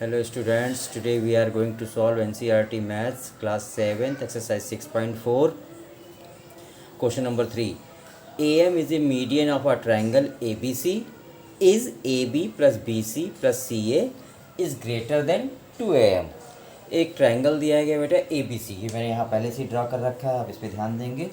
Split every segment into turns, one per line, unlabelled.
Hello students, today we are going to solve NCERT Maths class 7th exercise 6.4. Question number 3. AM is a median of a triangle ABC. Is AB plus BC plus CA is greater than 2AM. एक triangle दिया गया बेटा ABC, ये मैंने यहाँ पहले से draw कर रखा है, आप इस पर ध्यान देंगे।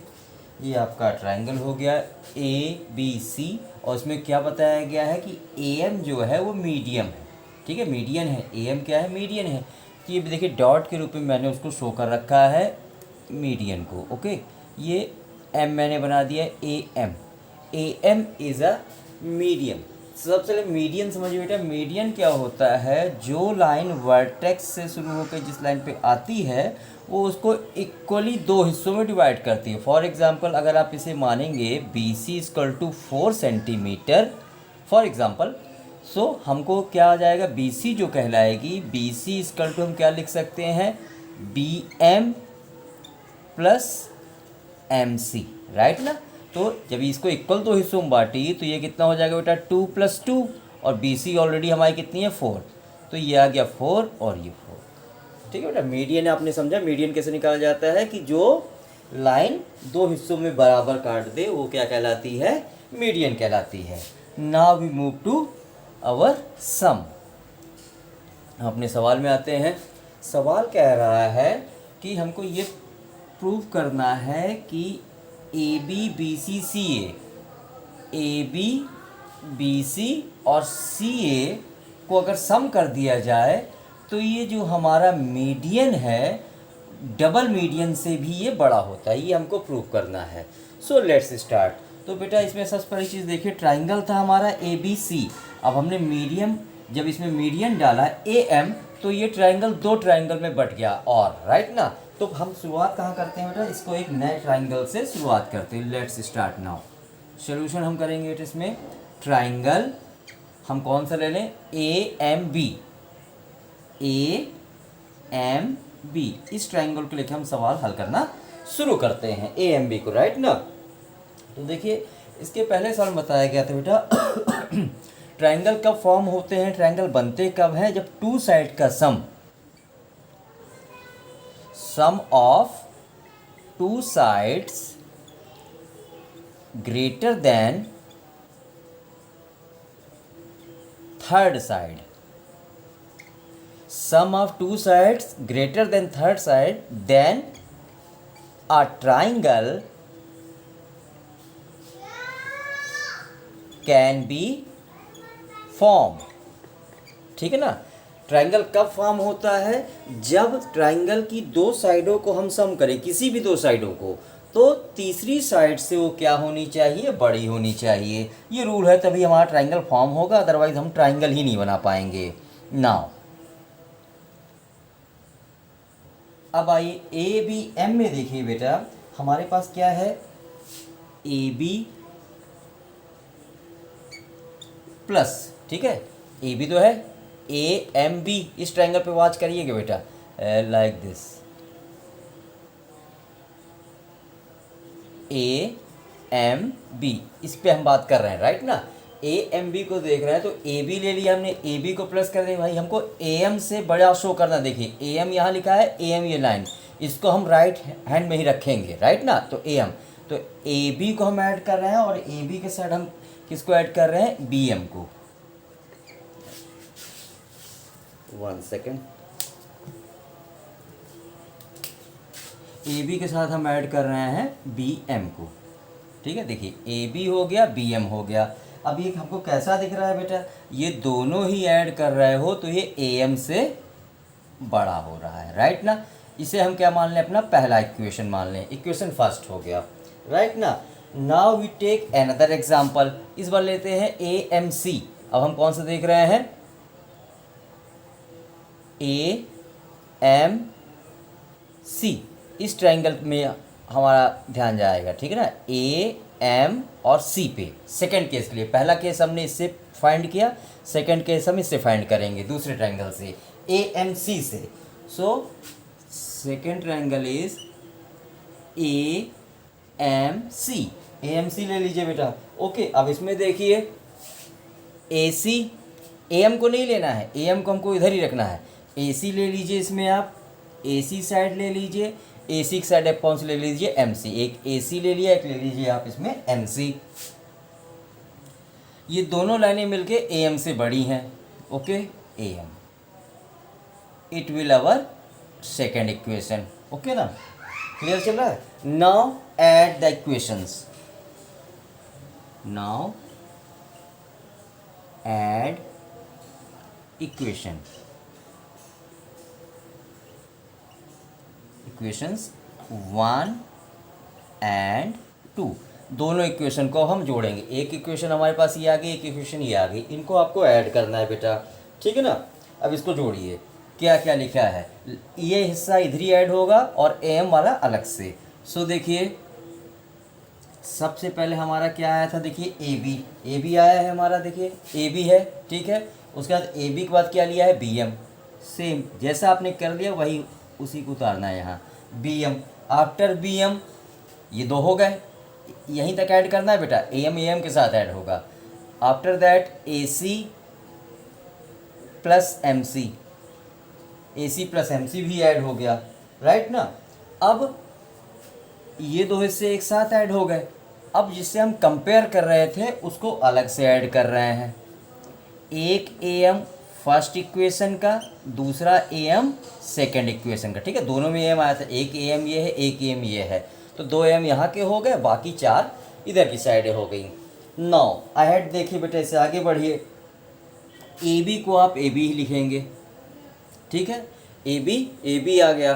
ये आपका ट्रायंगल हो गया ABC और इसमें क्या बताया गया है कि AM जो है वो मीडियम है, ठीक है, मीडियन है। AM क्या है? मीडियन है। तो ये देखिए डॉट के रूप में मैंने उसको शो कर रखा है मीडियन को, ओके। ये M मैंने बना दिया AM। AM is a medium. सबसे पहले मीडियन समझिए बेटा, मीडियन क्या होता है? जो लाइन वर्टेक्स से शुरू होकर जिस लाइन पे आती है वो उसको इक्वली दो हिस्सों में डिवाइड करती है। फॉर एग्जांपल अगर आप इसे मानेंगे BC = 4 सेंटीमीटर फॉर एग्जांपल, सो हमको क्या आ जाएगा? BC जो कहलाएगी, BC = हम क्या लिख सकते हैं? BM + MC, राइट ना। तो जब इसको इक्वल दो हिस्सों में बांटी तो ये कितना हो जाएगा बेटा? 2 + 2 और BC ऑलरेडी हमारी कितनी है? 4। तो ये आ गया 4 और ये 4, ठीक है बेटा। मीडियन आपने समझा, मीडियन कैसे निकाला जाता है कि जो लाइन दो हिस्सों में बराबर काट दे वो क्या कहलाती है? मीडियन कहलाती है। Now we move to our sum. अपने सवाल में आते हैं। सवाल कह रहा है कि हमको ये प्रूव करना है कि AB BC CA, AB BC और CA को अगर सम कर दिया जाए तो ये जो हमारा मीडियन है डबल मीडियन से भी ये बड़ा होता है। ये हमको प्रूव करना है। So let's start. तो बेटा इसमें सबसे पहली चीज़ देखिए, ट्राइंगल था हमारा ABC। अब हमने मीडियम, जब इसमें मीडियन डाला AM तो ये ट्राइंगल दो ट्राइंगल में बट गया, और राइट ना। तो हम शुरुआत कहाँ करते हैं बेटा? इसको एक नए ट्राइंगल से शुरुआत करते हैं। Let's start now. सोल्यूशन हम करेंगे बेटा इसमें। ट्राइंगल हम कौन सा ले लें? AMB। AMB इस ट्राइंगल को लेकर हम सवाल हल करना शुरू करते हैं, AMB को, राइट ना। तो देखिए इसके पहले सवाल में बताया गया था बेटा ट्राइंगल कब फॉर्म होते हैं, ट्राइंगल बनते कब हैं? जब टू साइड का sum of two sides greater than third side. Sum of two sides greater than third side, then a triangle can be formed, ठीक है ना। ट्राइंगल कब फॉर्म होता है? जब ट्राइंगल की दो साइडों को हम सम करें, किसी भी दो साइडों को, तो तीसरी साइड से वो क्या होनी चाहिए? बड़ी होनी चाहिए। ये रूल है, तभी हमारा ट्राइंगल फॉर्म होगा, अदरवाइज हम ट्राइंगल ही नहीं बना पाएंगे। नाउ अब आइए ABM में देखिए बेटा, हमारे पास क्या है? AB प्लस, ठीक है, AB तो है, AMB। इस ट्राइंगल पे वॉच करिएगा बेटा, लाइक दिस। AMB इस पे हम बात कर रहे हैं, राइट ना। AMB को देख रहे हैं तो AB ले लिया हमने, AB को प्लस कर दें। भाई हमको AM से बड़ा शो करना। देखिए AM यहाँ लिखा है, AM ये लाइन, इसको हम राइट हैंड में ही रखेंगे, राइट ना। तो AM, तो AB को हम ऐड कर रहे हैं और AB के साथ हम किसको ऐड कर रहे हैं? BM को। 1 सेकेंड। AB के साथ हम ऐड कर रहे हैं BM को, ठीक है। देखिए AB हो गया, BM हो गया। अब ये हमको कैसा दिख रहा है बेटा? ये दोनों ही ऐड कर रहे हो तो ये AM से बड़ा हो रहा है, राइट ना। इसे हम क्या मान लें? अपना पहला इक्वेशन मान लें, इक्वेशन फर्स्ट हो गया, राइट ना। Now we take another example. इस बार लेते हैं AMC। अब हम कौन सा देख रहे हैं? AMC। इस ट्राइंगल में हमारा ध्यान जाएगा, ठीक है ना, AM और C पे। सेकंड केस के लिए, पहला केस हमने इससे फाइंड किया, सेकंड केस हम इससे फाइंड करेंगे दूसरे ट्राइंगल से, AMC से। So second triangle is AMC। AMC ले लीजिए बेटा, ओके। अब इसमें देखिए AC AM को नहीं लेना है, AM को हमको इधर ही रखना है। AC ले लीजिए, इसमें आप AC साइड ले लीजिए, AC की साइड आप कौन सी ले लीजिए, MC। एक AC ले लिया, एक ले लीजिए आप इसमें MC। ये दोनों लाइनें मिलके AM से बड़ी हैं। Okay, AM it will our second equation. Okay ना, क्लियर चल रहा है। Now add the equations, now add equation, equations 1 and 2, दोनों इक्वेशन को हम जोड़ेंगे। एक इक्वेशन हमारे पास ये आ गई, एक इक्वेशन ये आ गई, इनको आपको ऐड करना है बेटा, ठीक है ना। अब इसको जोड़िए, क्या क्या लिखा है, ये हिस्सा इधर ही ऐड होगा और AM वाला अलग से। सो देखिए, सबसे पहले हमारा क्या आया था, देखिए AB आया है हमारा, देखिए AB है, ठीक है। उसके बाद AB के बाद क्या लिया है, BM, सेम जैसा आपने कर लिया वही उसी को उतारना है यहाँ। BM, आफ्टर BM ये दो हो गए, यहीं तक ऐड करना है बेटा, AM के साथ ऐड होगा। After that AC plus MC, AC plus MC भी ऐड हो गया, राइट ना। अब ये दो हिस्से एक साथ ऐड हो गए। अब जिससे हम कंपेयर कर रहे थे उसको अलग से ऐड कर रहे हैं। एक AM फर्स्ट इक्वेशन का, दूसरा AM सेकंड इक्वेशन का, ठीक है। दोनों में AM आया था, एक AM ये है, एक AM ये है, तो 2 AM यहाँ के हो गए, बाकी 4 इधर की साइडें हो गई। नाउ अहेड देखिए बेटा, इससे आगे बढ़िए। AB को आप AB ही लिखेंगे, ठीक है। AB आ गया,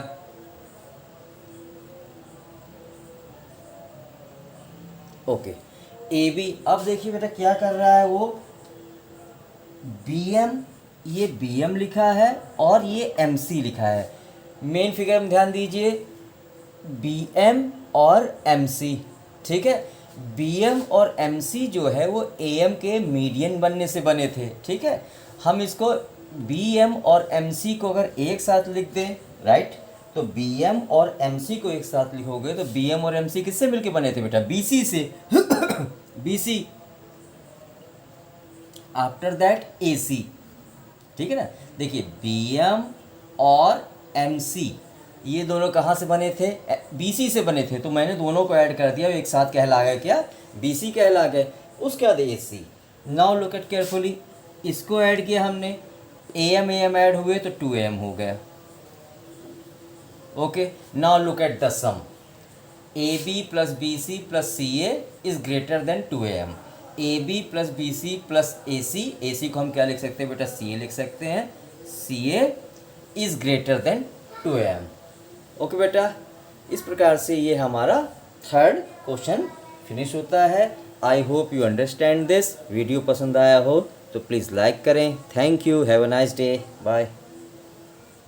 ओके। AB, अब देखिए बेटा क्या कर रहा है वो, BM, ये BM लिखा है और ये MC लिखा है। मेन फिगर में ध्यान दीजिए, BM और MC, ठीक है। BM और MC जो है वो AM के मीडियन बनने से बने थे, ठीक है। हम इसको BM और MC को अगर एक साथ लिख दें, राइट, तो BM और MC को एक साथ लिखोगे तो BM और MC किससे मिलके बने थे बेटा, BC से। BC, आफ्टर दैट AC, ठीक है ना। देखिए BM और MC ये दोनों कहाँ से बने थे, BC से बने थे, तो मैंने दोनों को ऐड कर दिया, एक साथ कहला गए क्या, BC कहला गए। उसके बाद AC। Now look at carefully, इसको ऐड किया हमने, AM ऐड हुए तो 2AM हो गया। Okay, now look at the sum, AB plus BC plus CA is greater than 2AM। AB plus BC plus AC को हम क्या लिख सकते हैं बेटा, CA लिख सकते हैं, CA is greater than 2AM। Okay बेटा, इस प्रकार से ये हमारा थर्ड क्वेश्चन फिनिश होता है। I hope you understand this. Video पसंद आया हो तो प्लीज़ लाइक करें। Thank you, have a nice day, bye.